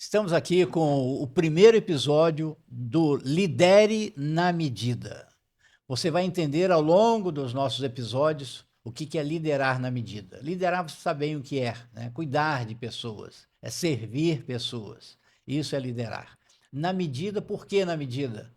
Estamos aqui com o primeiro episódio do Lidere na Medida. Você vai entender ao longo dos nossos episódios o que é liderar na medida. Liderar, você sabe bem o que é, né? Cuidar de pessoas, é servir pessoas. Isso é liderar. Na medida, por que na medida?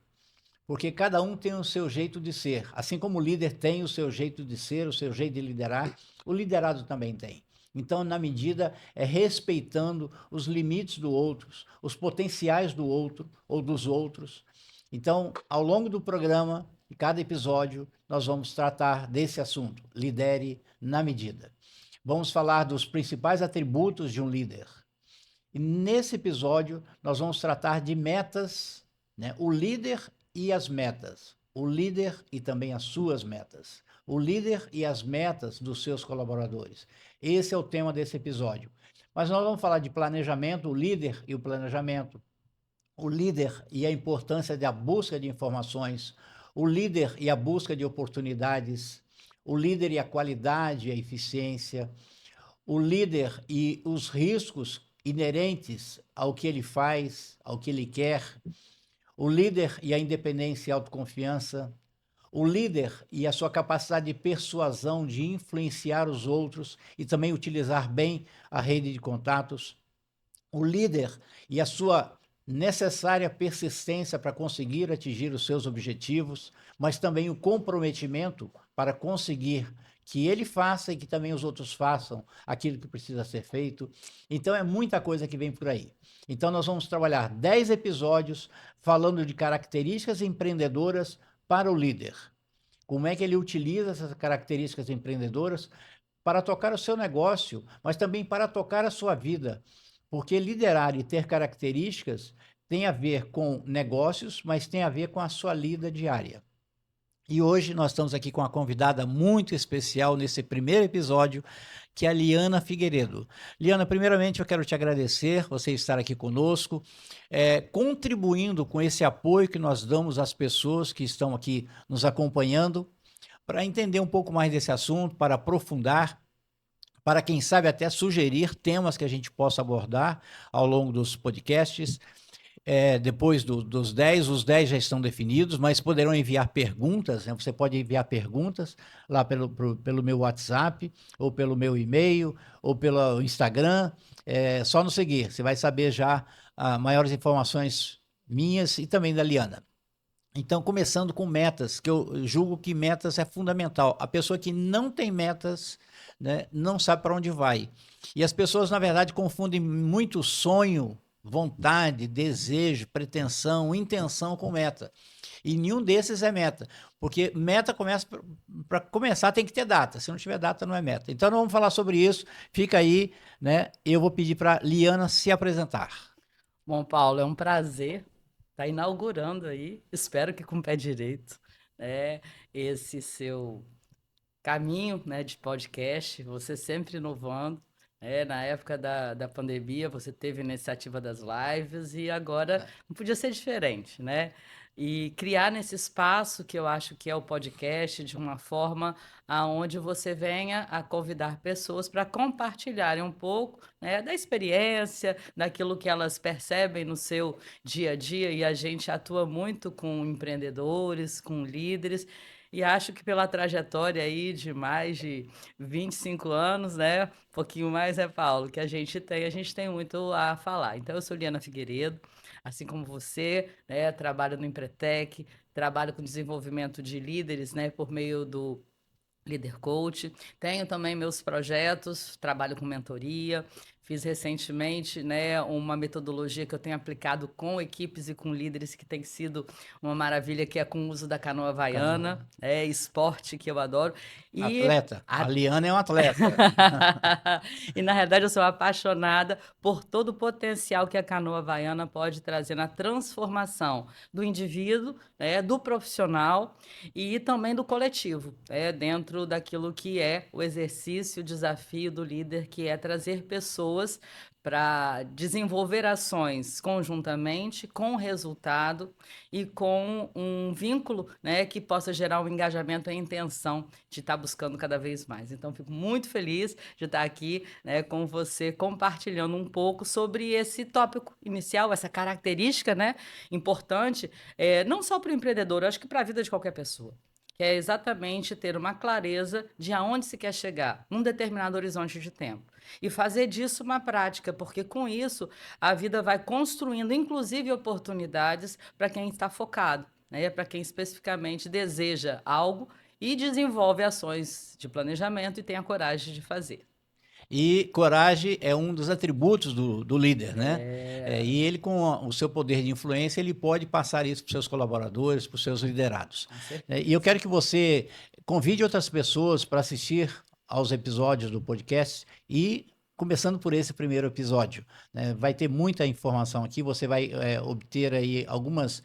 Porque cada um tem o seu jeito de ser. Assim como o líder tem o seu jeito de ser, o seu jeito de liderar, o liderado também tem. Então, na medida, é respeitando os limites do outro, os potenciais do outro ou dos outros. Então, ao longo do programa, em cada episódio, nós vamos tratar desse assunto. Lidere na medida. Vamos falar dos principais atributos de um líder. E nesse episódio, nós vamos tratar de metas, né? O líder e as metas. O líder e também as suas metas. O líder e as metas dos seus colaboradores. Esse é o tema desse episódio. Mas nós vamos falar de planejamento, o líder e o planejamento. O líder e a importância da busca de informações. O líder e a busca de oportunidades. O líder e a qualidade e a eficiência. O líder e os riscos inerentes ao que ele faz, ao que ele quer, o líder e a independência e a autoconfiança, o líder e a sua capacidade de persuasão, de influenciar os outros e também utilizar bem a rede de contatos, o líder e a sua necessária persistência para conseguir atingir os seus objetivos, mas também o comprometimento para conseguir que ele faça e que também os outros façam aquilo que precisa ser feito. Então é muita coisa que vem por aí. Então nós vamos trabalhar 10 episódios falando de características empreendedoras para o líder. Como é que ele utiliza essas características empreendedoras para tocar o seu negócio, mas também para tocar a sua vida. Porque liderar e ter características tem a ver com negócios, mas tem a ver com a sua lida diária. E hoje nós estamos aqui com uma convidada muito especial nesse primeiro episódio, que é a Liana Figueiredo. Liana, primeiramente eu quero te agradecer você estar aqui conosco, contribuindo com esse apoio que nós damos às pessoas que estão aqui nos acompanhando, para entender um pouco mais desse assunto, para aprofundar, para quem sabe até sugerir temas que a gente possa abordar ao longo dos podcasts. Depois dos 10, os 10 já estão definidos, mas poderão enviar perguntas, né? Você pode enviar perguntas lá pelo meu WhatsApp, ou pelo meu e-mail, ou pelo Instagram. Só nos seguir, você vai saber já maiores informações minhas e também da Liana. Então, começando com metas, que eu julgo que metas é fundamental. A pessoa que não tem metas, né, não sabe para onde vai. E as pessoas, na verdade, confundem muito sonho, vontade, desejo, pretensão, intenção com meta. E nenhum desses é meta, porque meta para começar tem que ter data. Se não tiver data, não é meta. Então, não vamos falar sobre isso. Fica aí, né? Eu vou pedir para Liana se apresentar. Bom, Paulo, é um prazer estar inaugurando aí, espero que com o pé direito, né, esse seu caminho, né, de podcast, você sempre inovando. Na época da pandemia, você teve a iniciativa das lives e agora não podia ser diferente, né? E criar nesse espaço que eu acho que é o podcast de uma forma aonde você venha a convidar pessoas para compartilharem um pouco, né, da experiência, daquilo que elas percebem no seu dia a dia, e a gente atua muito com empreendedores, com líderes, e acho que pela trajetória aí de mais de 25 anos, né, um pouquinho mais, Paulo, que a gente tem muito a falar. Então, eu sou Liana Figueiredo, assim como você, né, trabalho no Empretec, trabalho com desenvolvimento de líderes, né, por meio do Líder Coach. Tenho também meus projetos, trabalho com mentoria. Fiz recentemente, né, uma metodologia que eu tenho aplicado com equipes e com líderes que tem sido uma maravilha, que é com o uso da canoa Canoa. havaiana, esporte que eu adoro. E Atleta. A Liana é um atleta. e na realidade eu sou apaixonada por todo o potencial que a canoa havaiana pode trazer na transformação do indivíduo, né, do profissional e também do coletivo, dentro daquilo que é o exercício, o desafio do líder, que é trazer pessoas pessoas para desenvolver ações conjuntamente, com resultado e com um vínculo, né, que possa gerar um engajamento e a intenção de estar buscando cada vez mais. Então, fico muito feliz de estar aqui, né, com você, compartilhando um pouco sobre esse tópico inicial, essa característica, né, importante, não só para o empreendedor, eu acho que para a vida de qualquer pessoa, que é exatamente ter uma clareza de aonde se quer chegar, num determinado horizonte de tempo. E fazer disso uma prática, porque com isso a vida vai construindo, inclusive, oportunidades para quem está focado, né? Para quem especificamente deseja algo e desenvolve ações de planejamento e tem a coragem de fazer. E coragem é um dos atributos do líder, né? E ele, o seu poder de influência, ele pode passar isso para os seus colaboradores, para os seus liderados. Com certeza. E eu quero que você convide outras pessoas para assistir aos episódios do podcast e começando por esse primeiro episódio, né? Vai ter muita informação aqui, você vai obter aí algumas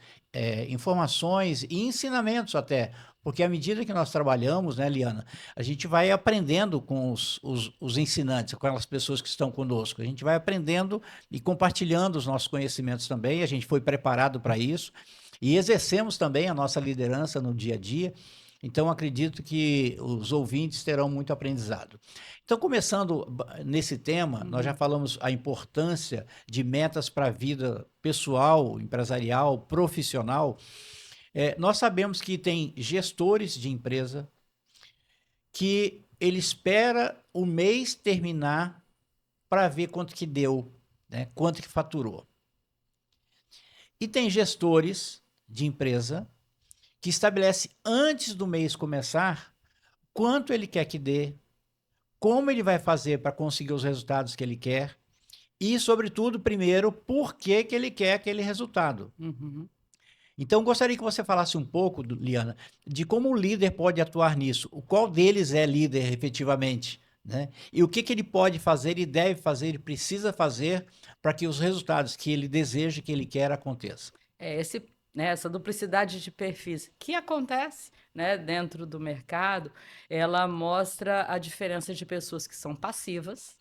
informações e ensinamentos até, porque à medida que nós trabalhamos, né, Liana, a gente vai aprendendo com os ensinantes, com aquelas pessoas que estão conosco. A gente vai aprendendo e compartilhando os nossos conhecimentos também. A gente foi preparado para isso e exercemos também a nossa liderança no dia a dia. Então, acredito que os ouvintes terão muito aprendizado. Então, começando nesse tema, nós já falamos a importância de metas para a vida pessoal, empresarial, profissional. Nós sabemos que tem gestores de empresa que ele espera o mês terminar para ver quanto que deu, né? Quanto que faturou. E tem gestores de empresa que estabelece antes do mês começar quanto ele quer que dê, como ele vai fazer para conseguir os resultados que ele quer e, sobretudo, primeiro, por que que ele quer aquele resultado. Então, gostaria que você falasse um pouco, Liana, de como o líder pode atuar nisso, o qual deles é líder efetivamente, né? E o que que ele pode fazer, ele deve fazer, ele precisa fazer para que os resultados que ele deseja, que ele quer, aconteçam. Essa duplicidade de perfis que acontece, né, dentro do mercado, ela mostra a diferença de pessoas que são passivas,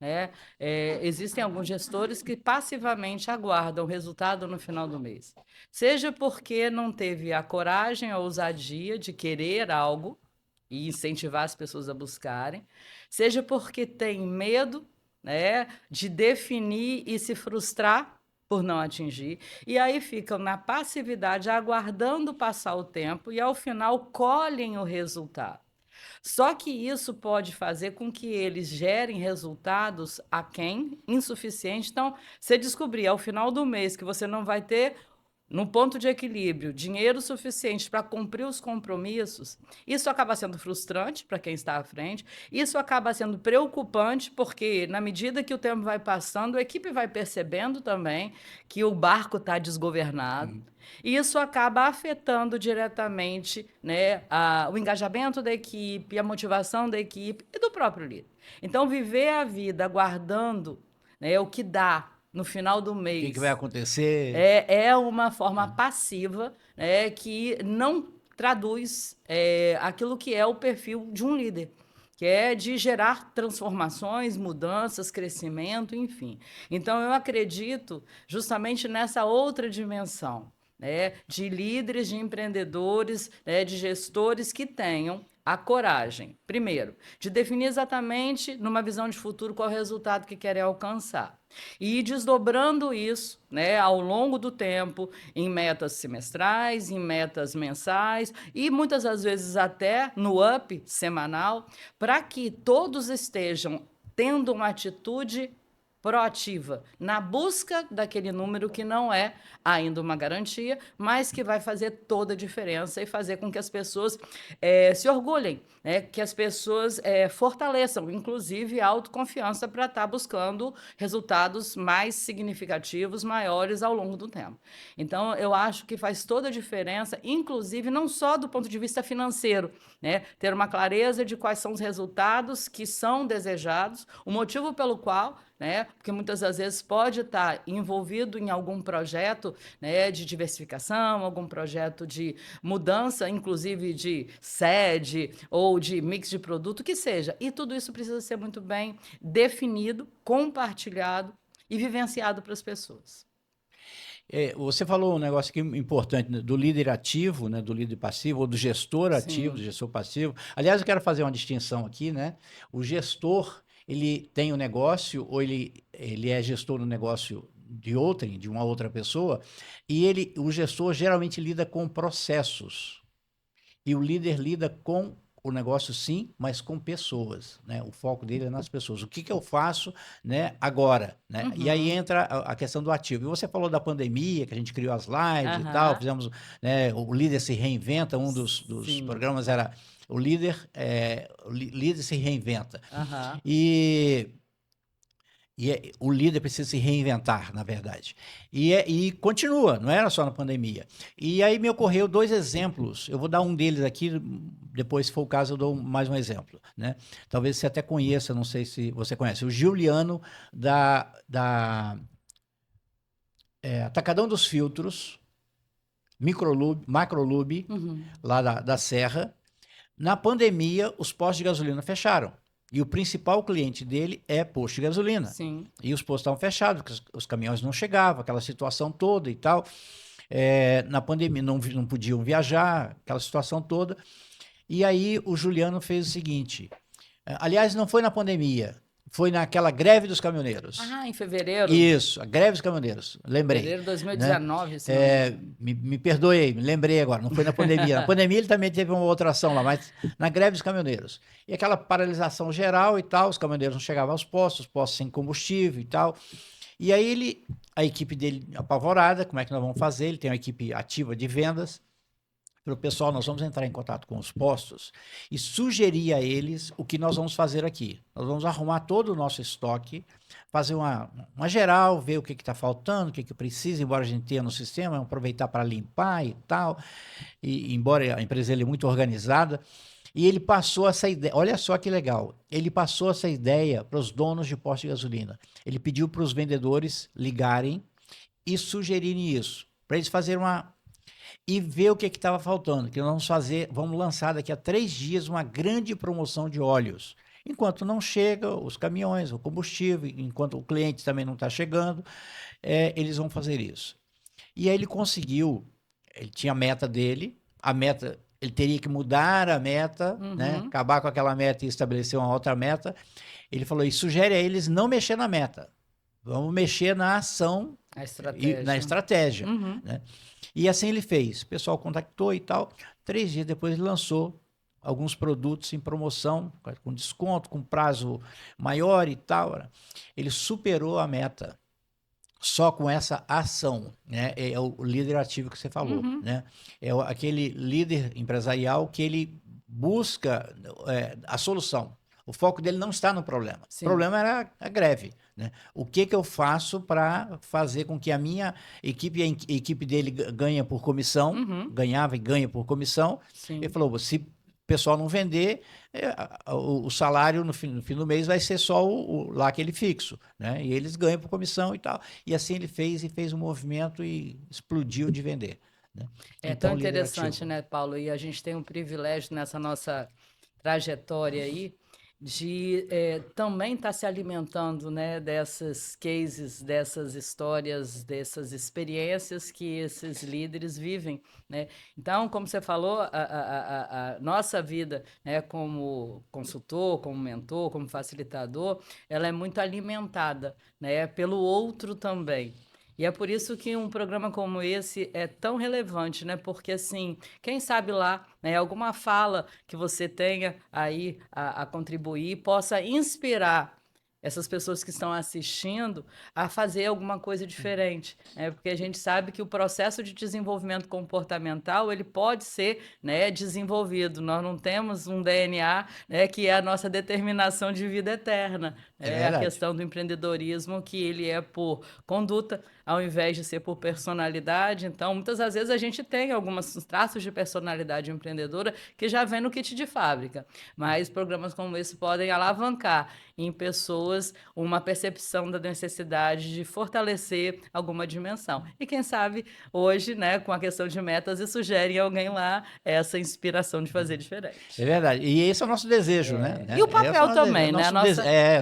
né? Existem alguns gestores que passivamente aguardam o resultado no final do mês, seja porque não teve a coragem, a ousadia de querer algo e incentivar as pessoas a buscarem, seja porque tem medo, né, de definir e se frustrar por não atingir, e aí ficam na passividade, aguardando passar o tempo e, ao final, colhem o resultado. Só que isso pode fazer com que eles gerem resultados aquém, insuficientes. Então, você descobrir ao final do mês que você não vai ter, no ponto de equilíbrio, dinheiro suficiente para cumprir os compromissos, isso acaba sendo frustrante para quem está à frente, isso acaba sendo preocupante, porque na medida que o tempo vai passando, a equipe vai percebendo também que o barco está desgovernado, e isso acaba afetando diretamente, né, o engajamento da equipe, a motivação da equipe e do próprio líder. Então, viver a vida aguardando, né, o que dá no final do O mês que vai acontecer? é uma forma passiva, né, que não traduz aquilo que é o perfil de um líder, que é de gerar transformações, mudanças, crescimento, enfim. Então, eu acredito justamente nessa outra dimensão, né, de líderes, de empreendedores, né, de gestores que tenham a coragem, primeiro, de definir exatamente, numa visão de futuro, qual é o resultado que querem alcançar. E ir desdobrando isso, né, ao longo do tempo, em metas semestrais, em metas mensais e muitas das vezes até no up semanal, para que todos estejam tendo uma atitude proativa na busca daquele número que não é ainda uma garantia, mas que vai fazer toda a diferença e fazer com que as pessoas se orgulhem, né? Que as pessoas fortaleçam, inclusive, a autoconfiança para estar buscando resultados mais significativos, maiores ao longo do tempo. Então, eu acho que faz toda a diferença, inclusive, não só do ponto de vista financeiro, né? Ter uma clareza de quais são os resultados que são desejados, o motivo pelo qual né? Porque muitas das vezes pode estar envolvido em algum projeto, né, de diversificação, algum projeto de mudança, inclusive de sede ou de mix de produto, que seja. E tudo isso precisa ser muito bem definido, compartilhado e vivenciado para as pessoas. Você falou um negócio aqui importante, né, do líder ativo, né, do líder passivo, ou do gestor ativo, do Sim, gestor passivo. Aliás, eu quero fazer uma distinção aqui, né? O gestor, ele tem o negócio, ou ele é gestor do negócio de uma outra pessoa, e o gestor geralmente lida com processos. E o líder lida com o negócio sim, mas com pessoas, né? O foco dele é nas pessoas. O que que eu faço, né, agora, né? E aí uhum, entra a questão do ativo. E você falou da pandemia, que a gente criou as lives e tal, aham, fizemos, né, o líder se reinventa, um dos sim, programas era o líder se reinventa. aham, E o líder precisa se reinventar, na verdade. E continua, não era só na pandemia. E aí me ocorreu dois exemplos. Eu vou dar um deles aqui, depois, se for o caso, eu dou mais um exemplo. Né? Talvez você até conheça, não sei se você conhece, o Giuliano da Atacadão dos Filtros, Microlube, Macrolube, uhum, lá da Serra. Na pandemia, os postos de gasolina fecharam. E o principal cliente dele é posto de gasolina. sim. E os postos estavam fechados, porque os caminhões não chegavam, aquela situação toda e tal. Na pandemia não podiam viajar, aquela situação toda. E aí o Juliano fez o seguinte: aliás, não foi na pandemia, foi naquela greve dos caminhoneiros. Ah, em fevereiro, Isso, a greve dos caminhoneiros, lembrei. fevereiro de Né? 2019, se não me engano. Me perdoei, me lembrei agora, não foi na pandemia. Na pandemia ele também teve uma outra ação lá, mas na greve dos caminhoneiros. E aquela paralisação geral e tal, os caminhoneiros não chegavam aos postos, os postos sem combustível e tal. E aí a equipe dele apavorada, como é que nós vamos fazer? Ele tem uma equipe ativa de vendas. Para pessoal, nós vamos entrar em contato com os postos e sugerir a eles o que nós vamos fazer aqui. Nós vamos arrumar todo o nosso estoque, fazer uma geral, ver o que está faltando, o que precisa, embora a gente tenha no sistema, aproveitar para limpar e tal. E embora a empresa ele é muito organizada, e ele passou essa ideia, olha só que legal, ele passou essa ideia para os donos de posto de gasolina. Ele pediu para os vendedores ligarem e sugerirem isso, para eles fazerem e ver o que estava faltando, que nós vamos lançar daqui a 3 dias uma grande promoção de óleos. Enquanto não chega os caminhões, o combustível, enquanto o cliente também não está chegando, eles vão fazer isso. E aí ele conseguiu, ele tinha a meta dele, ele teria que mudar a meta, né? Uhum, Acabar com aquela meta e estabelecer uma outra meta. Ele falou, e sugere a eles não mexer na meta, vamos mexer na ação a e na estratégia. estratégia, Uhum, né? E assim ele fez. O pessoal contactou e tal. 3 dias depois ele lançou alguns produtos em promoção, com desconto, com prazo maior e tal. Né? Ele superou a meta só com essa ação, né? É o líder ativo que você falou, uhum, né? É aquele líder empresarial que ele busca a solução. O foco dele não está no problema. O sim. problema era a greve, né? O que eu faço para fazer com que a minha equipe e a equipe dele ganhe por comissão, Uhum, ganhava e ganha por comissão. Ele sim. falou, se o pessoal não vender, o salário no fim do mês vai ser só lá aquele fixo, né? E eles ganham por comissão e tal. E assim ele fez um movimento e explodiu de vender, né? É tão Então, líder interessante, ativo. né, Paulo? E a gente tem um privilégio nessa nossa trajetória aí de também estar se alimentando, né, dessas cases, dessas histórias, dessas experiências que esses líderes vivem, né? Então, como você falou, a nossa vida, né, como consultor, como mentor, como facilitador, ela é muito alimentada, né, pelo outro também. E é por isso que um programa como esse é tão relevante, né? Porque, assim, quem sabe lá, né, alguma fala que você tenha aí a contribuir possa inspirar essas pessoas que estão assistindo a fazer alguma coisa diferente, né? Porque a gente sabe que o processo de desenvolvimento comportamental ele pode ser, né, desenvolvido. Nós não temos um DNA, né, que é a nossa determinação de vida eterna. É É a verdade. questão do empreendedorismo que ele é por conduta ao invés de ser por personalidade. Então, muitas das vezes a gente tem alguns traços de personalidade empreendedora que já vem no kit de fábrica, mas programas como esse podem alavancar em pessoas pessoas uma percepção da necessidade de fortalecer alguma dimensão. E quem sabe hoje, né, com a questão de metas, isso gere em alguém lá essa inspiração de fazer diferente. É verdade. E esse é o nosso desejo, né? E o Esse é papel também, né?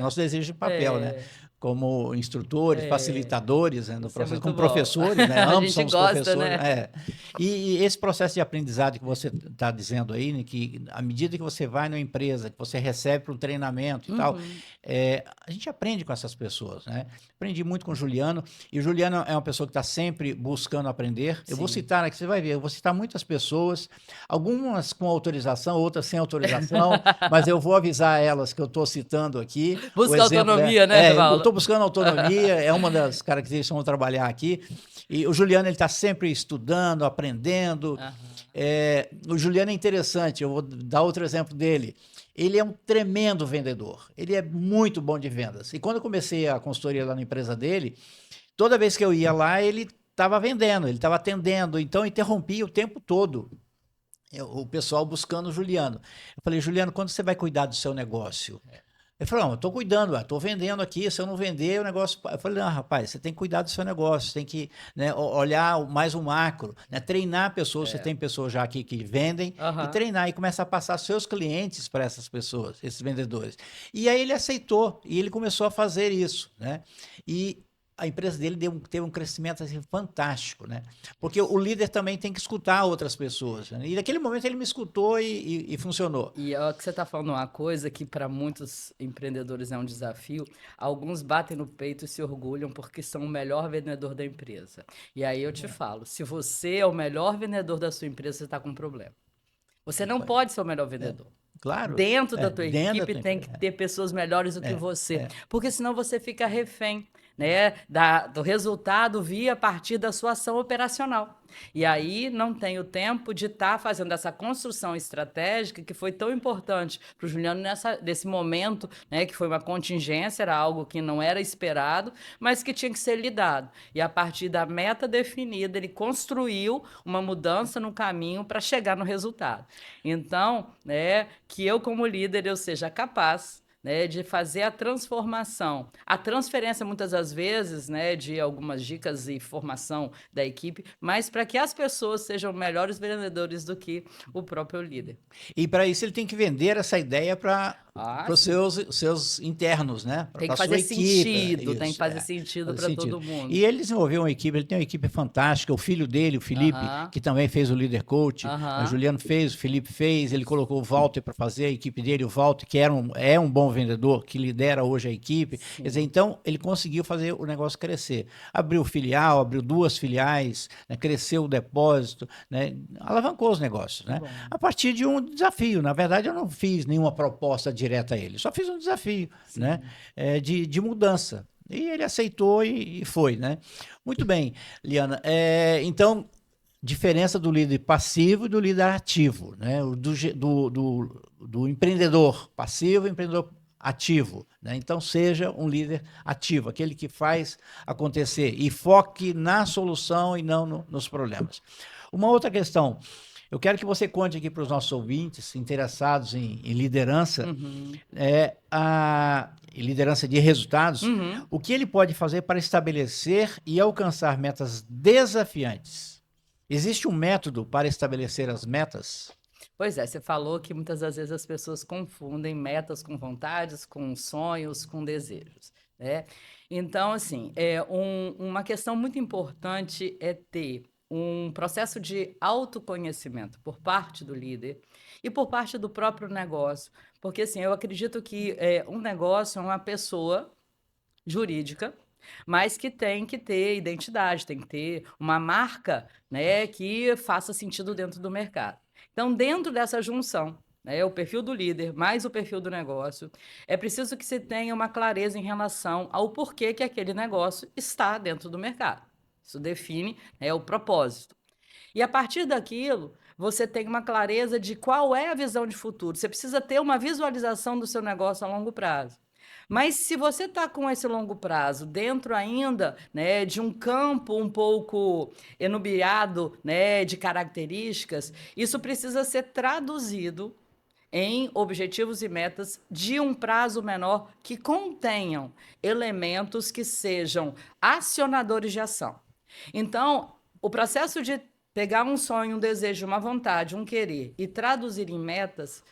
nosso desejo de papel, né? É, Como instrutores, facilitadores, né, no isso é processo, muito como bom. professores, né? A Ambos gente somos gosta, professores. né? E esse processo de aprendizado que você está dizendo aí, né, que à medida que você vai numa empresa, que você recebe para um treinamento e tal, Uhum. a gente aprende com essas pessoas, né? Aprendi muito com o Juliano, e o Juliano é uma pessoa que está sempre buscando aprender. Eu vou Sim. citar aqui, você vai ver, eu vou citar muitas pessoas, algumas com autorização, outras sem autorização, mas eu vou avisar elas que eu estou citando aqui. O Busca exemplo autonomia, né, eu Paulo? estou buscando autonomia, é uma das características que vamos trabalhar aqui. E o Juliano ele está sempre estudando, aprendendo. Aham. O Juliano é interessante, eu vou dar outro exemplo dele. Ele é um tremendo vendedor, ele é muito bom de vendas. E quando eu comecei a consultoria lá na empresa dele, toda vez que eu ia lá, ele estava vendendo, ele estava atendendo, então eu interrompia o tempo todo o pessoal buscando o Juliano. Eu falei, Juliano, quando você vai cuidar do seu negócio? Ele falou, não, eu estou cuidando, estou vendendo aqui, se eu não vender, o negócio... Eu falei, não, rapaz, você tem que cuidar do seu negócio, você tem que, né, olhar mais o macro, né, treinar pessoas, você tem pessoas já aqui que vendem, e Aham. treinar, e começar a passar seus clientes para essas pessoas, esses vendedores. E aí ele aceitou, e ele começou a fazer isso, né? E a empresa dele teve um crescimento assim, fantástico, né? Porque o líder também tem que escutar outras pessoas, né? E naquele momento ele me escutou e funcionou. E ó, que você está falando uma coisa que para muitos empreendedores é um desafio. Alguns batem no peito e se orgulham porque são o melhor vendedor da empresa. E aí eu te falo, se você é o melhor vendedor da sua empresa, você está com um problema. Você não pode ser o melhor vendedor. Claro, Dentro da tua dentro da equipe tua tem que empresa. ter pessoas melhores do que você, É. porque senão você fica refém, né, do resultado via a partir da sua ação operacional. E aí não tem o tempo de estar fazendo essa construção estratégica que foi tão importante para o Juliano nesse momento, né, que foi uma contingência, era algo que não era esperado, mas que tinha que ser lidado. E a partir da meta definida, ele construiu uma mudança no caminho para chegar no resultado. Então, né, que eu como líder eu seja capaz, né, de fazer a transformação, a transferência muitas das vezes, né, de algumas dicas e formação da equipe, mas para que as pessoas sejam melhores vendedores do que o próprio líder. E para isso ele tem que vender essa ideia para os Sim. seus internos, né? Tem Para que a sua fazer equipe. sentido, tem que Isso, fazer sentido fazer para sentido. todo mundo. E ele desenvolveu uma equipe, ele tem uma equipe fantástica. O filho dele, o Felipe, Aham, que também fez o Leader Coach, o aham, Juliano fez, o Felipe fez, ele colocou o Walter para fazer a equipe dele, o Walter, que é um bom vendedor, que lidera hoje a equipe. Quer dizer, sim. então ele conseguiu fazer o negócio crescer. Abriu filial, abriu 2 filiais, né, cresceu o depósito, né, alavancou os negócios, né? Bom. A partir de um desafio. Na verdade, eu não fiz nenhuma proposta direta a ele, só fiz um desafio, né, Sim. de mudança. E ele aceitou e foi, né? Muito bem, Liana. Então, diferença do líder passivo e do líder ativo, né? Do empreendedor passivo e empreendedor ativo, né? Então, seja um líder ativo, aquele que faz acontecer e foque na solução e não nos problemas. Uma outra questão, eu quero que você conte aqui para os nossos ouvintes interessados em liderança, Uhum. a liderança de resultados, Uhum. o que ele pode fazer para estabelecer e alcançar metas desafiantes. Existe um método para estabelecer as metas? Pois é, você falou que muitas das vezes as pessoas confundem metas com vontades, com sonhos, com desejos, né? Então, assim, uma questão muito importante é ter um processo de autoconhecimento por parte do líder e por parte do próprio negócio, porque assim, eu acredito que um negócio é uma pessoa jurídica, mas que tem que ter identidade, tem que ter uma marca, né, que faça sentido dentro do mercado. Então, dentro dessa junção, né, o perfil do líder mais o perfil do negócio, é preciso que se tenha uma clareza em relação ao porquê que aquele negócio está dentro do mercado. Isso define, né, o propósito. E a partir daquilo, você tem uma clareza de qual é a visão de futuro. Você precisa ter uma visualização do seu negócio a longo prazo. Mas se você está com esse longo prazo dentro ainda, né, de um campo um pouco enubiado, né, de características, isso precisa ser traduzido em objetivos e metas de um prazo menor que contenham elementos que sejam acionadores de ação. Então, o processo de pegar um sonho, um desejo, uma vontade, um querer e traduzir em metas,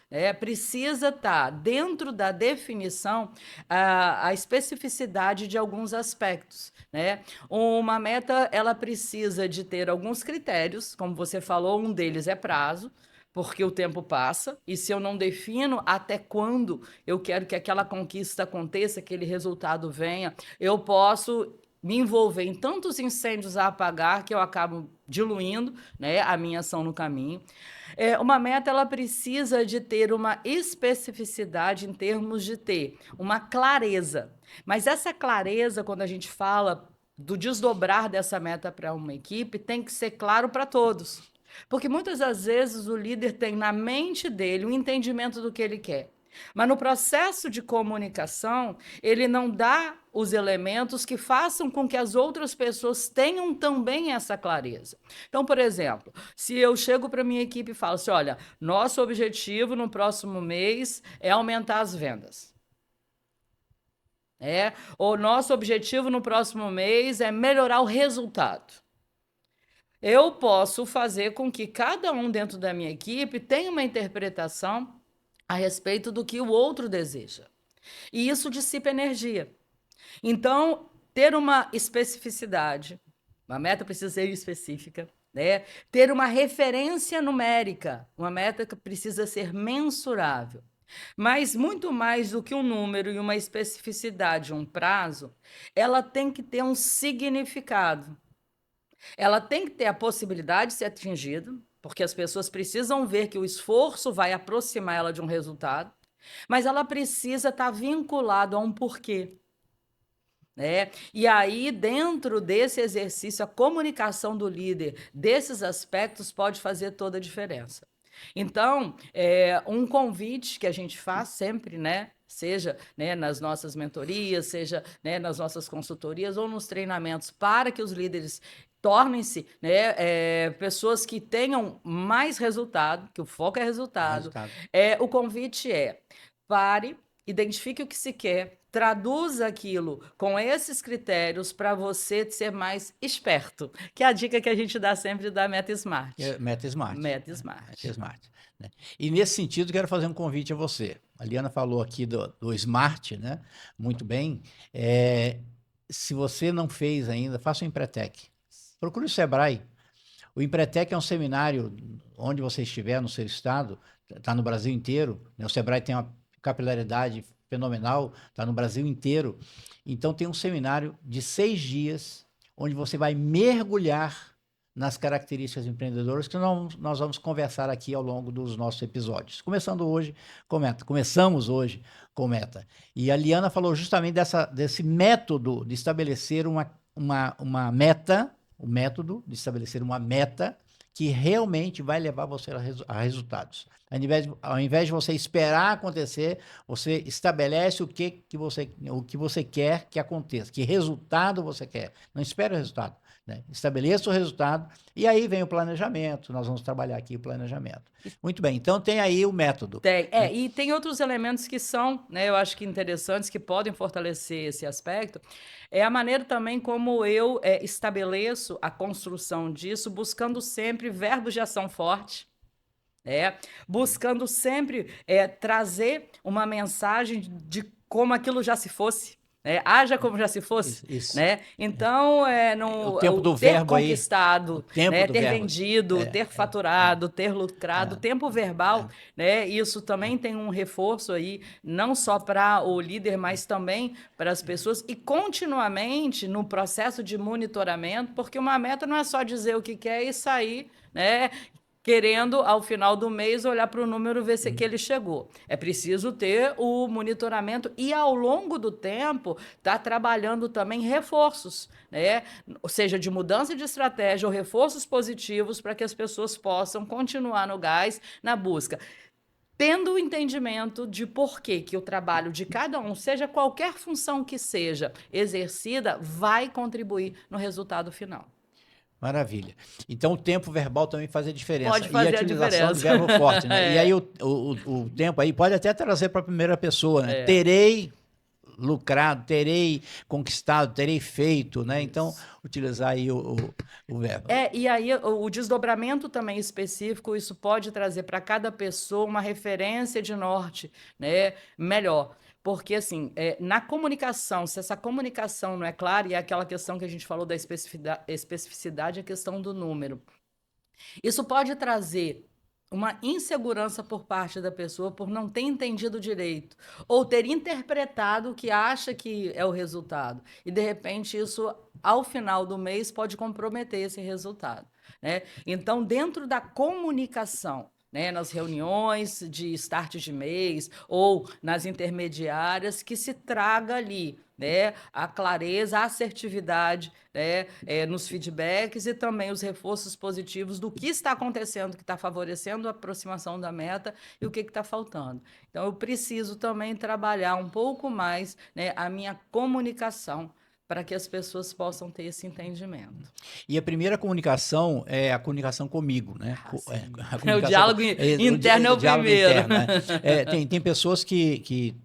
precisa estar dentro da definição a especificidade de alguns aspectos, né? Uma meta, ela precisa de ter alguns critérios, como você falou, um deles é prazo, porque o tempo passa, e se eu não defino até quando eu quero que aquela conquista aconteça, aquele resultado venha, eu posso me envolver em tantos incêndios a apagar que eu acabo diluindo, né, a minha ação no caminho. Uma meta, ela precisa de ter uma especificidade em termos de ter uma clareza. Mas essa clareza, quando a gente fala do desdobrar dessa meta para uma equipe, tem que ser claro para todos. Porque muitas das vezes o líder tem na mente dele um entendimento do que ele quer. Mas no processo de comunicação, ele não dá os elementos que façam com que as outras pessoas tenham também essa clareza. Então, por exemplo, se eu chego para a minha equipe e falo assim, olha, nosso objetivo no próximo mês é aumentar as vendas. O nosso objetivo no próximo mês é melhorar o resultado. Eu posso fazer com que cada um dentro da minha equipe tenha uma interpretação a respeito do que o outro deseja. E isso dissipa energia. Então, ter uma especificidade, uma meta precisa ser específica, né? Ter uma referência numérica, uma meta que precisa ser mensurável. Mas muito mais do que um número e uma especificidade, um prazo, ela tem que ter um significado. Ela tem que ter a possibilidade de ser atingida, porque as pessoas precisam ver que o esforço vai aproximar ela de um resultado, mas ela precisa estar vinculado a um porquê. E aí, dentro desse exercício, a comunicação do líder desses aspectos pode fazer toda a diferença. Então, um convite que a gente faz sempre, seja nas nossas mentorias, seja nas nossas consultorias ou nos treinamentos, para que os líderes tornem-se pessoas que tenham mais resultado, que o foco é resultado. O convite pare, identifique o que se quer, traduza aquilo com esses critérios para você ser mais esperto, que é a dica que a gente dá sempre da Meta Smart. Meta Smart. Meta Smart. Meta Smart, né? E nesse sentido, quero fazer um convite a você. A Liana falou aqui do Smart, né? Muito bem. Se você não fez ainda, faça o Empretec. Procure o Sebrae. O Empretec é um seminário onde você estiver no seu estado, está no Brasil inteiro, né? O Sebrae tem uma capilaridade fenomenal, está no Brasil inteiro. Então tem um seminário de 6 dias, onde você vai mergulhar nas características empreendedoras que nós vamos conversar aqui ao longo dos nossos episódios. Começamos hoje com Meta. E a Liana falou justamente desse método de estabelecer uma meta, o método de estabelecer uma meta que realmente vai levar você a resultados. Ao invés de você esperar acontecer, você estabelece o que você quer que aconteça, que resultado você quer. Não espere o resultado, né? Estabeleça o resultado e aí vem o planejamento. Nós vamos trabalhar aqui o planejamento. Muito bem, então tem aí o método. E tem outros elementos que são, eu acho que interessantes, que podem fortalecer esse aspecto. É a maneira também como eu estabeleço a construção disso, buscando sempre verbos de ação forte. Buscando sempre trazer uma mensagem de como aquilo já se fosse. Haja como já se fosse. Isso. Então, o tempo do ter verbo conquistado, aí, ter vendido, ter faturado, ter lucrado, tempo verbal, isso também tem um reforço aí, não só para o líder, mas também para as pessoas, e continuamente no processo de monitoramento, porque uma meta não é só dizer o que quer e sair, querendo, ao final do mês, olhar para o número e ver se que ele chegou. É preciso ter o monitoramento e, ao longo do tempo, estar trabalhando também reforços, ou seja, de mudança de estratégia ou reforços positivos para que as pessoas possam continuar no gás, na busca. Tendo o entendimento de por que o trabalho de cada um, seja qualquer função que seja exercida, vai contribuir no resultado final. Maravilha. Então, o tempo verbal também faz a diferença. Pode E a fazer a utilização do diferença. verbo forte, né? E É. aí, o tempo aí pode até trazer para a primeira pessoa, né? É. Terei lucrado, terei conquistado, terei feito, né? Então, Isso. utilizar aí o verbo. E aí o desdobramento também específico, isso pode trazer para cada pessoa uma referência de norte, né, melhor. Porque, assim, na comunicação, se essa comunicação não é clara, e é aquela questão que a gente falou da especificidade, a questão do número. Isso pode trazer uma insegurança por parte da pessoa por não ter entendido direito, ou ter interpretado o que acha que é o resultado. E, de repente, isso, ao final do mês, pode comprometer esse resultado, né? Então, dentro da comunicação, né, nas reuniões de start de mês ou nas intermediárias, que se traga ali, né, a clareza, a assertividade, né, nos feedbacks e também os reforços positivos do que está acontecendo, que está favorecendo a aproximação da meta e o que está faltando. Então, eu preciso também trabalhar um pouco mais, né, a minha comunicação para que as pessoas possam ter esse entendimento. E a primeira comunicação é a comunicação comigo, né? Sim. A O comunicação, diálogo interno é o diálogo primeiro. interno, né? Tem pessoas que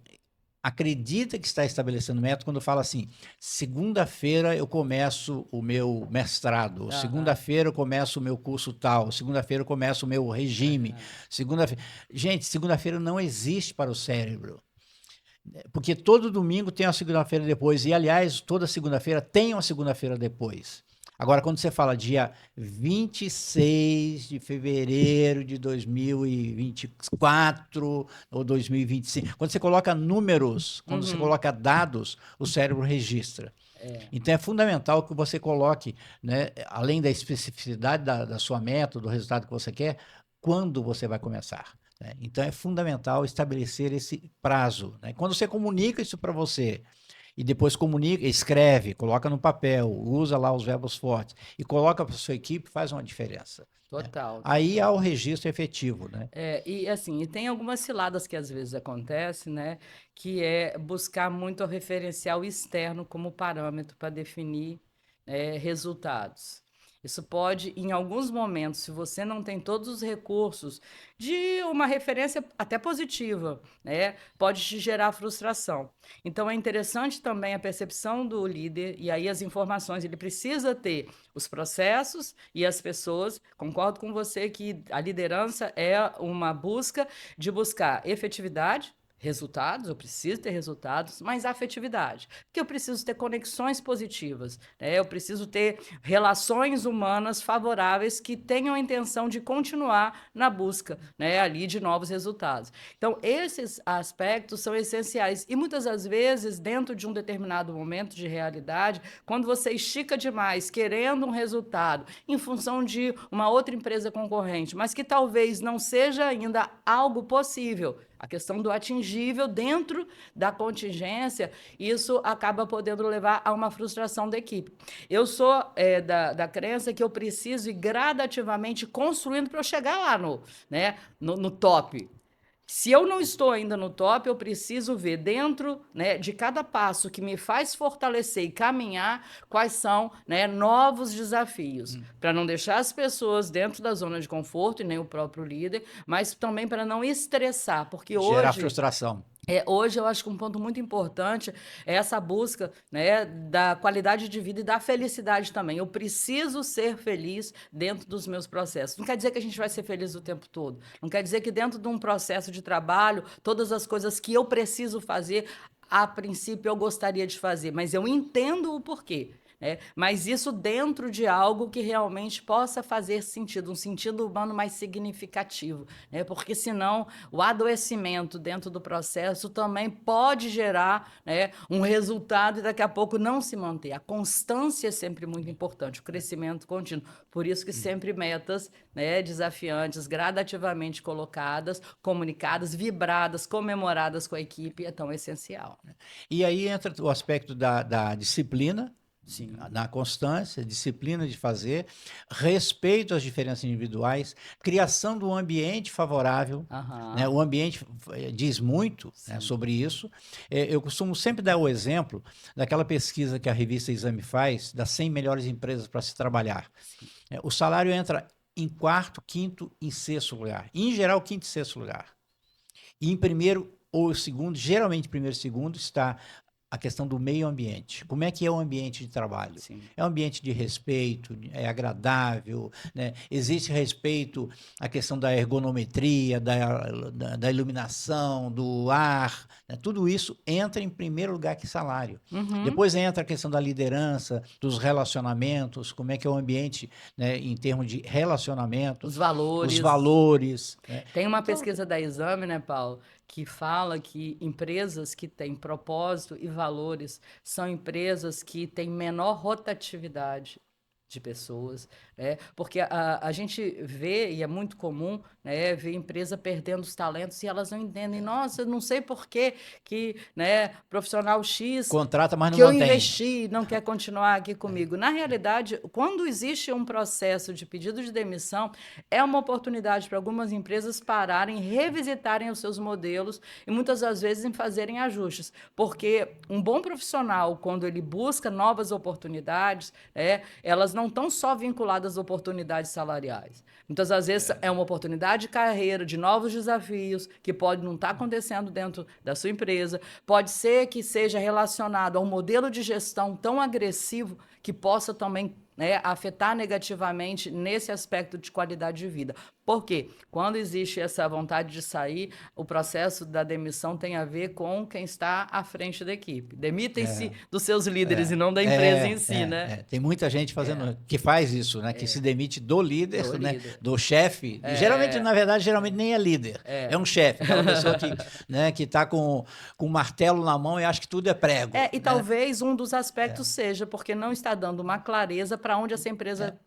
acredita que está estabelecendo meta quando fala assim: segunda-feira eu começo o meu mestrado, segunda-feira eu começo o meu curso tal, segunda-feira eu começo o meu regime, segunda-feira. Gente, segunda-feira não existe para o cérebro. Porque todo domingo tem uma segunda-feira depois, e aliás, toda segunda-feira tem uma segunda-feira depois. Agora, quando você fala dia 26 de fevereiro de 2024 ou 2025, quando você coloca números, quando você coloca dados, o cérebro registra. Então é fundamental que você coloque, né, além da especificidade da sua meta, do resultado que você quer, quando você vai começar. Né? Então é fundamental estabelecer esse prazo. Né? Quando você comunica isso para você e depois comunica, escreve, coloca no papel, usa lá os verbos fortes e coloca para a sua equipe, faz uma diferença. Né? Total, Aí há total. o registro efetivo. Né? E assim, e tem algumas ciladas que às vezes acontecem, né? Que é buscar muito o referencial externo como parâmetro para definir resultados. Isso pode, em alguns momentos, se você não tem todos os recursos de uma referência até positiva, né, pode te gerar frustração. Então, é interessante também a percepção do líder e aí as informações. Ele precisa ter os processos e as pessoas. Concordo com você que a liderança é uma busca de buscar efetividade, resultados, eu preciso ter resultados, mas afetividade, porque eu preciso ter conexões positivas, né? Eu preciso ter relações humanas favoráveis que tenham a intenção de continuar na busca, né, ali de novos resultados. Então, esses aspectos são essenciais e muitas das vezes, dentro de um determinado momento de realidade, quando você estica demais, querendo um resultado em função de uma outra empresa concorrente, mas que talvez não seja ainda algo possível, a questão do atingível dentro da contingência, isso acaba podendo levar a uma frustração da equipe. Eu sou da crença que eu preciso ir gradativamente construindo para eu chegar lá no top. Se eu não estou ainda no top, eu preciso ver dentro, né, de cada passo que me faz fortalecer e caminhar, quais são, né, novos desafios, para não deixar as pessoas dentro da zona de conforto e nem o próprio líder, mas também para não estressar, porque Gerar hoje frustração. hoje eu acho que um ponto muito importante é essa busca, né, da qualidade de vida e da felicidade também. Eu preciso ser feliz dentro dos meus processos. Não quer dizer que a gente vai ser feliz o tempo todo. Não quer dizer que dentro de um processo de trabalho, todas as coisas que eu preciso fazer, a princípio eu gostaria de fazer, mas eu entendo o porquê. Né? Mas isso dentro de algo que realmente possa fazer sentido, um sentido humano mais significativo, né? Porque senão o adoecimento dentro do processo também pode gerar, né, um resultado e daqui a pouco não se manter. A constância é sempre muito importante, o crescimento contínuo. Por isso que sempre metas, né, desafiantes, gradativamente colocadas, comunicadas, vibradas, comemoradas com a equipe é tão essencial. E aí entra o aspecto da disciplina, Sim. Na constância, disciplina de fazer, respeito às diferenças individuais, criação de um ambiente favorável, né? Aham. O ambiente diz muito, né, Sim. sobre isso. Eu costumo sempre dar o exemplo daquela pesquisa que a revista Exame faz, das 100 melhores empresas para se trabalhar. Sim. O salário entra em quarto, quinto e sexto lugar. Em geral, quinto e sexto lugar. E em primeiro ou segundo, geralmente primeiro e segundo, está a questão do meio ambiente. Como é que é o ambiente de trabalho? Sim. É um ambiente de respeito, é agradável, né? Existe respeito à questão da ergonometria, da iluminação, do ar, né? Tudo isso entra em primeiro lugar que salário. Uhum. Depois entra a questão da liderança, dos relacionamentos, como é que é o ambiente, né, em termos de relacionamento, Os os valores. valores, né? Tem uma Então, pesquisa da Exame, né, Paulo, que fala que empresas que têm propósito e valores são empresas que têm menor rotatividade de pessoas, né? Porque a gente vê, e é muito comum, né, ver empresa perdendo os talentos e elas não entendem. Nossa, eu não sei por que, né, profissional X contrata, mas não que eu mantém. investi não quer continuar aqui comigo. Na realidade, quando existe um processo de pedido de demissão, é uma oportunidade para algumas empresas pararem, revisitarem os seus modelos e muitas das vezes em fazerem ajustes. Porque um bom profissional, quando ele busca novas oportunidades, elas não estão só vinculadas às oportunidades salariais. Muitas das vezes é uma oportunidade de carreira, de novos desafios, que pode não estar acontecendo dentro da sua empresa. Pode ser que seja relacionado a um modelo de gestão tão agressivo que possa também, né, afetar negativamente nesse aspecto de qualidade de vida. Por quê? Quando existe essa vontade de sair, o processo da demissão tem a ver com quem está à frente da equipe. Demitem-se dos seus líderes e não da empresa em si, né? Tem muita gente fazendo que faz isso, né? Que se demite do líder, Do né? líder. Do chefe. E geralmente, na verdade, geralmente nem é líder. É um chefe, aquela pessoa que, né, que está com um martelo na mão e acha que tudo é prego. E Né? talvez um dos aspectos seja porque não está dando uma clareza para onde essa empresa está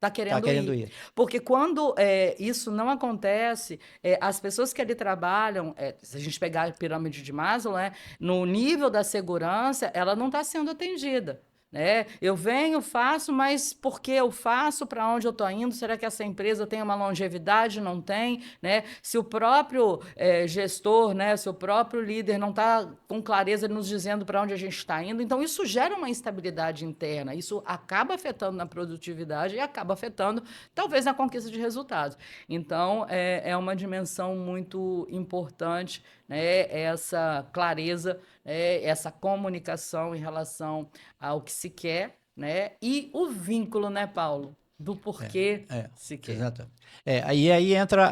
Tá querendo querendo ir. ir. Porque quando isso não acontece, as pessoas que ali trabalham, se a gente pegar a pirâmide de Maslow, no nível da segurança, ela não está sendo atendida. Né? Eu venho, faço, mas por que eu faço? Para onde eu estou indo? Será que essa empresa tem uma longevidade? Não tem? Né? Se o próprio gestor, né, se o próprio líder não está com clareza nos dizendo para onde a gente está indo, então isso gera uma instabilidade interna, isso acaba afetando na produtividade e acaba afetando, talvez, na conquista de resultados. Então, é uma dimensão muito importante, né, essa clareza, essa comunicação em relação ao que se quer, né, e o vínculo, né, Paulo, do porquê se quer. Exato. Aí entra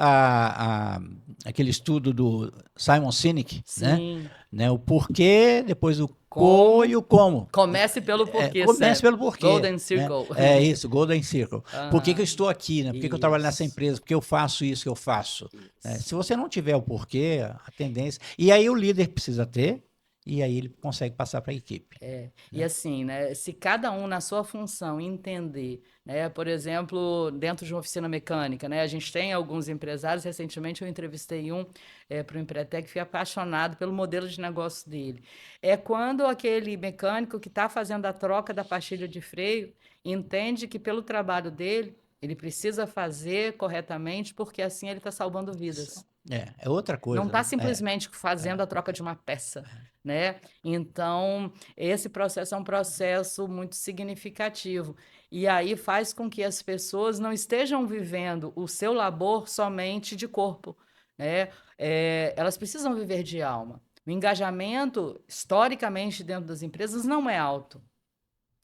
aquele estudo do Simon Sinek, Sim. né? O porquê, depois o Como? e o como. Comece pelo porquê, Comece sempre. pelo porquê. Golden Né? Circle. É isso, Golden Circle. Por que eu Aham. estou aqui? Né? Por que eu trabalho nessa Isso. empresa? Por que eu faço isso que eu faço? Né? Isso. Se você não tiver o porquê, a tendência. E aí o líder precisa ter, e aí ele consegue passar para a equipe. E assim, né, se cada um na sua função entender, né, por exemplo, dentro de uma oficina mecânica, né, a gente tem alguns empresários, recentemente eu entrevistei um para o Empretec, fui apaixonado pelo modelo de negócio dele. É quando aquele mecânico que está fazendo a troca da pastilha de freio entende que pelo trabalho dele, ele precisa fazer corretamente, porque assim ele está salvando vidas. É outra Não coisa. está simplesmente fazendo a troca de uma peça, né? Então, esse processo é um processo muito significativo. E aí faz com que as pessoas não estejam vivendo o seu labor somente de corpo, né? Elas precisam viver de alma. O engajamento, historicamente, dentro das empresas não é alto.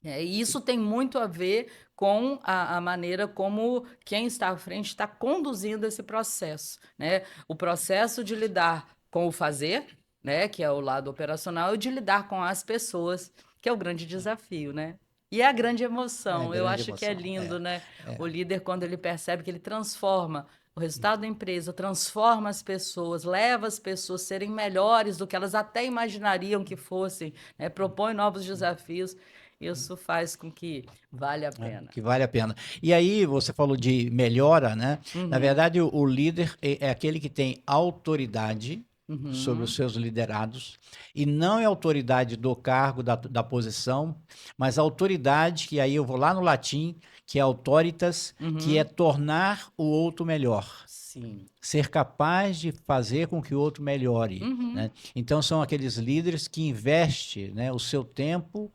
E isso tem muito a ver com a maneira como quem está à frente está conduzindo esse processo, né? O processo de lidar com o fazer, né, que é o lado operacional, e de lidar com as pessoas, que é o grande desafio, né? E é a grande emoção. Eu Grande acho que é emoção. lindo, né? O líder, quando ele percebe que ele transforma o resultado da empresa, transforma as pessoas, leva as pessoas a serem melhores do que elas até imaginariam que fossem, né? Propõe novos desafios. Isso faz com que valha a pena. Que vale a pena. E aí, você falou de melhora, né? Na Uhum. verdade, o líder é aquele que tem autoridade sobre os Uhum. seus liderados, e não é autoridade do cargo, da posição, mas a autoridade, que aí eu vou lá no latim, que é autoritas, que é Uhum. tornar o outro melhor, Sim. ser capaz de fazer com que o outro melhore, Uhum. né? Então são aqueles líderes que investem, né, o seu tempo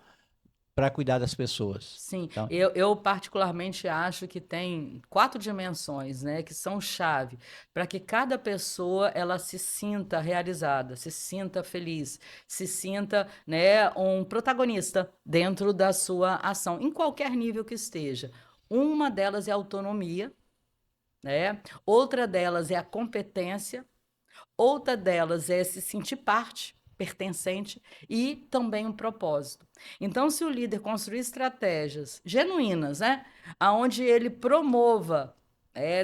para cuidar das pessoas. Sim, Então, eu particularmente acho que tem 4 dimensões, né, que são chave para que cada pessoa ela se sinta realizada, se sinta feliz, se sinta, né, um protagonista dentro da sua ação, em qualquer nível que esteja. Uma delas é a autonomia, né? Outra delas é a competência. Outra delas é se sentir parte, pertencente e também um propósito. Então, se o líder construir estratégias genuínas, né, aonde ele promova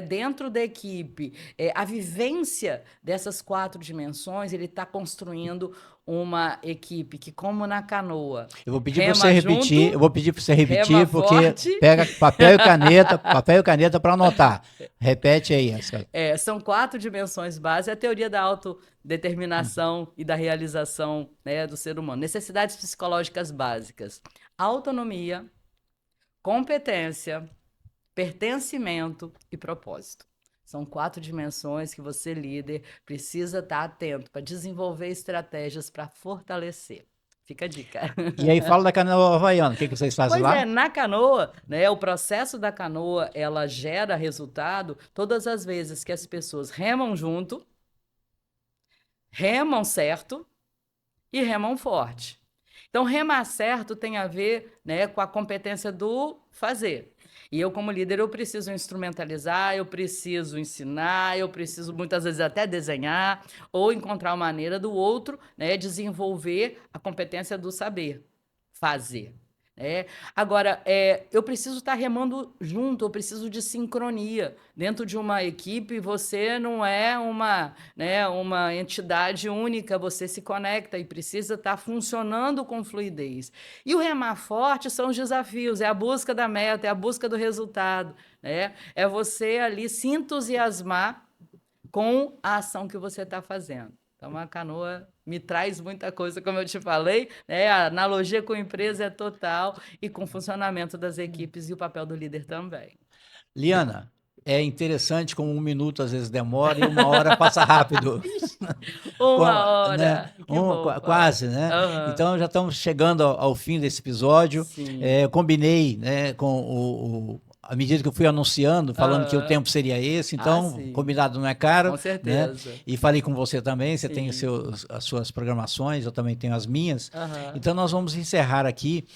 dentro da equipe a vivência dessas 4 dimensões, ele está construindo uma equipe que, como na canoa, eu vou pedir para você rema repetir, eu junto, vou pedir para você rema repetir, porque forte. pega papel e caneta para anotar. Repete aí. São 4 dimensões básicas, é a teoria da autodeterminação e da realização, né, do ser humano. Necessidades psicológicas básicas: autonomia, competência, pertencimento e propósito. São 4 dimensões que você, líder, precisa estar atento para desenvolver estratégias para fortalecer. Fica a dica. E aí fala da canoa havaiana, o que vocês fazem Pois é, lá? na canoa, né, o processo da canoa, ela gera resultado todas as vezes que as pessoas remam junto, remam certo e remam forte. Então, remar certo tem a ver, né, com a competência do fazer. E eu, como líder, eu preciso instrumentalizar, eu preciso ensinar, eu preciso muitas vezes até desenhar ou encontrar uma maneira do outro, né, desenvolver a competência do saber fazer. Agora, eu preciso estar remando junto, eu preciso de sincronia. Dentro de uma equipe, você não é uma entidade única, você se conecta e precisa estar funcionando com fluidez. E o remar forte são os desafios, é a busca da meta, é a busca do resultado. É você ali se entusiasmar com a ação que você está fazendo. Então, a canoa me traz muita coisa, como eu te falei, né? A analogia com a empresa é total e com o funcionamento das equipes e o papel do líder também. Liana, é interessante como 1 minuto às vezes demora e 1 hora passa rápido. Ixi, uma Né? hora, que bom, Paulo. Quase, né? Aham. Então já estamos chegando ao fim desse episódio. Sim. Eu combinei, né, com à medida que eu fui anunciando, falando que o Aham. tempo seria esse, Ah, então sim, combinado não é caro, com né? certeza. E falei com você também, você tem Sim. as suas programações, eu também tenho as minhas. Aham. Então nós vamos encerrar aqui.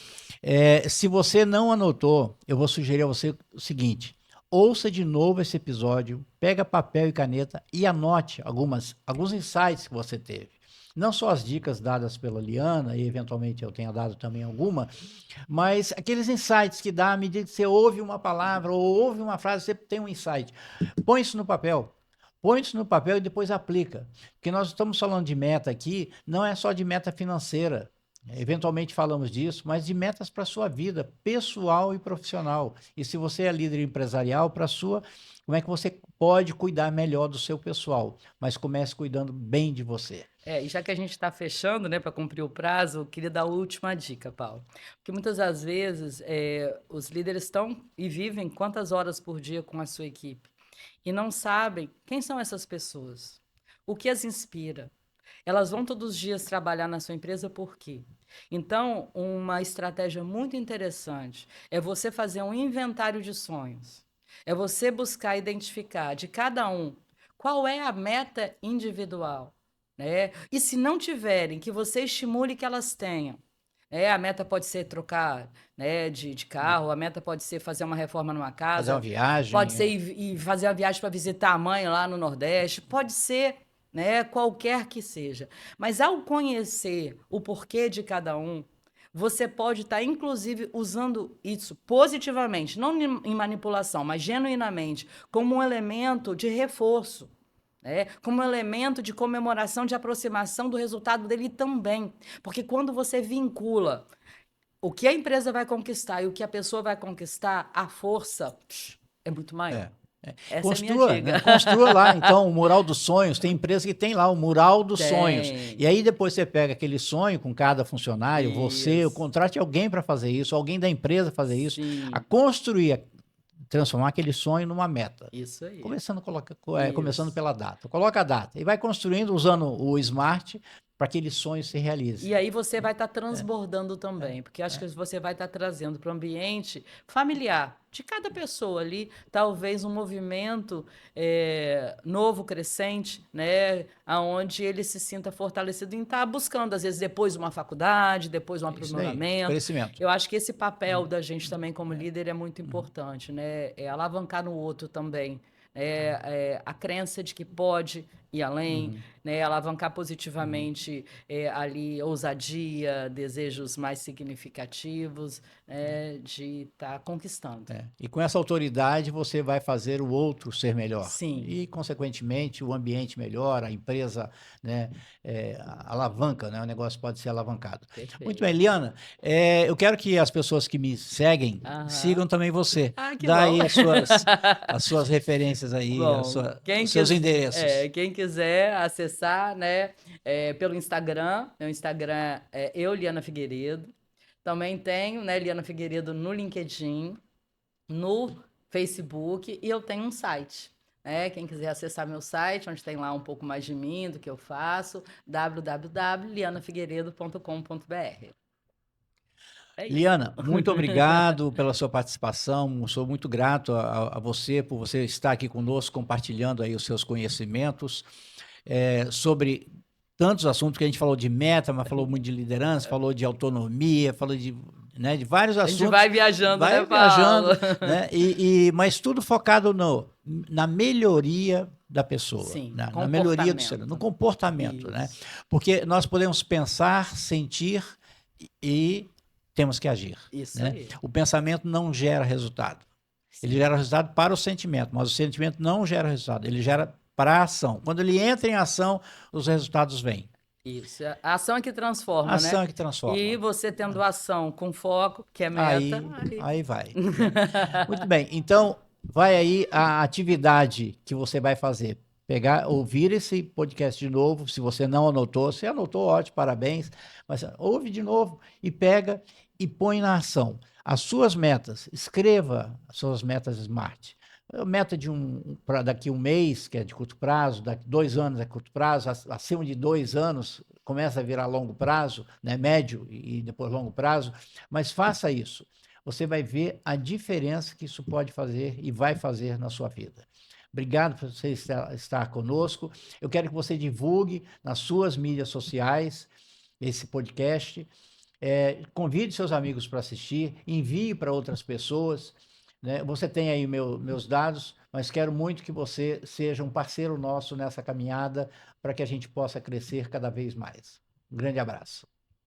Se você não anotou, eu vou sugerir a você o seguinte: ouça de novo esse episódio, pega papel e caneta e anote alguns insights que você teve. Não só as dicas dadas pela Liana, e eventualmente eu tenha dado também alguma, mas aqueles insights que dá à medida que você ouve uma palavra ou ouve uma frase, você tem um insight. Põe isso no papel. Põe isso no papel e depois aplica. Porque nós estamos falando de meta aqui, não é só de meta financeira. Eventualmente falamos disso, mas de metas para a sua vida pessoal e profissional. E se você é líder empresarial, para a sua, como é que você pode cuidar melhor do seu pessoal? Mas comece cuidando bem de você. E já que a gente está fechando, né, para cumprir o prazo, eu queria dar a última dica, Paulo. Porque muitas das vezes os líderes estão e vivem quantas horas por dia com a sua equipe e não sabem quem são essas pessoas, o que as inspira. Elas vão todos os dias trabalhar na sua empresa por quê? Então, uma estratégia muito interessante é você fazer um inventário de sonhos. É você buscar identificar de cada um qual é a meta individual, né? E se não tiverem, que você estimule que elas tenham. A meta pode ser trocar, né, de carro, a meta pode ser fazer uma reforma numa Fazer uma casa, pode viagem. ser ir fazer uma viagem para visitar a mãe lá no Nordeste, pode ser, né, qualquer que seja. Mas ao conhecer o porquê de cada um, você pode estar, inclusive, usando isso positivamente, não em manipulação, mas genuinamente, como um elemento de reforço. Como um elemento de comemoração, de aproximação do resultado dele também. Porque quando você vincula o que a empresa vai conquistar e o que a pessoa vai conquistar, a força é muito maior. É. Essa é a minha Construa, dica. né? Construa lá, então, o mural dos sonhos. Tem empresa que tem lá o mural dos sonhos. Tem. E aí depois você pega aquele sonho com cada funcionário, você, Isso. contrate alguém para fazer isso, alguém da empresa fazer isso, a Sim. construir, transformar aquele sonho numa meta. Isso aí. Começando Isso. pela data. Coloca a data e vai construindo usando o Smart para que aquele sonho se realize. E aí você vai estar transbordando também, porque acho que você vai estar trazendo para o ambiente familiar de cada pessoa ali, talvez um movimento novo, crescente, né, aonde ele se sinta fortalecido em estar buscando, às vezes, depois uma faculdade, depois um Isso daí, aprimoramento. crescimento. Eu acho que esse papel da gente também como líder é muito importante, né, é alavancar no outro também. A crença de que pode ir além, né, alavancar positivamente ali ousadia, desejos mais significativos, de estar conquistando. E com essa autoridade você vai fazer o outro ser melhor. Sim. E, consequentemente, o ambiente melhora, a empresa, né, alavanca, né, o negócio pode ser alavancado. Perfeito. Muito bem, Liana, eu quero que as pessoas que me seguem sigam também você. Ah, que Dá aí bom. as suas referências aí, Bom, os seus endereços. quem quiser acessar, né, pelo Instagram, meu Instagram é Liana Figueiredo. Também tenho, né, Liana Figueiredo no LinkedIn, no Facebook e eu tenho um site. Quem quiser acessar meu site, onde tem lá um pouco mais de mim, do que eu faço, www.lianafigueiredo.com.br. É isso. Liana, muito obrigado pela sua participação. Sou muito grato a você por você estar aqui conosco, compartilhando aí os seus conhecimentos sobre tantos assuntos que a gente falou de meta, mas falou muito de liderança, falou de autonomia, falou de vários assuntos. A gente vai viajando, vai né, Paulo? né? Mas tudo focado na melhoria da pessoa, Sim, na melhoria do ser, no comportamento, né? Isso. Porque nós podemos pensar, sentir e temos que agir. Isso né? aí. O pensamento não gera resultado. Sim. Ele gera resultado para o sentimento, mas o sentimento não gera resultado, ele gera para a ação. Quando ele entra em ação, os resultados vêm. Isso. A ação é que transforma, A ação né? é que transforma. E você tendo ação com foco, que é meta... Aí vai. Muito bem. Então, vai aí a atividade que você vai fazer. Ouvir esse podcast de novo, se você não anotou. Se anotou, ótimo, parabéns. Mas ouve de novo e pega e põe na ação. As suas metas, escreva as suas metas SMART. Meta para daqui um mês, que é de curto prazo, daqui 2 anos é curto prazo, acima de 2 anos começa a virar longo prazo, né, médio e depois longo prazo, mas faça isso. Você vai ver a diferença que isso pode fazer e vai fazer na sua vida. Obrigado por você estar conosco. Eu quero que você divulgue nas suas mídias sociais esse podcast. Convide seus amigos para assistir, envie para outras pessoas. Né? Você tem aí meus dados, mas quero muito que você seja um parceiro nosso nessa caminhada para que a gente possa crescer cada vez mais. Um grande abraço.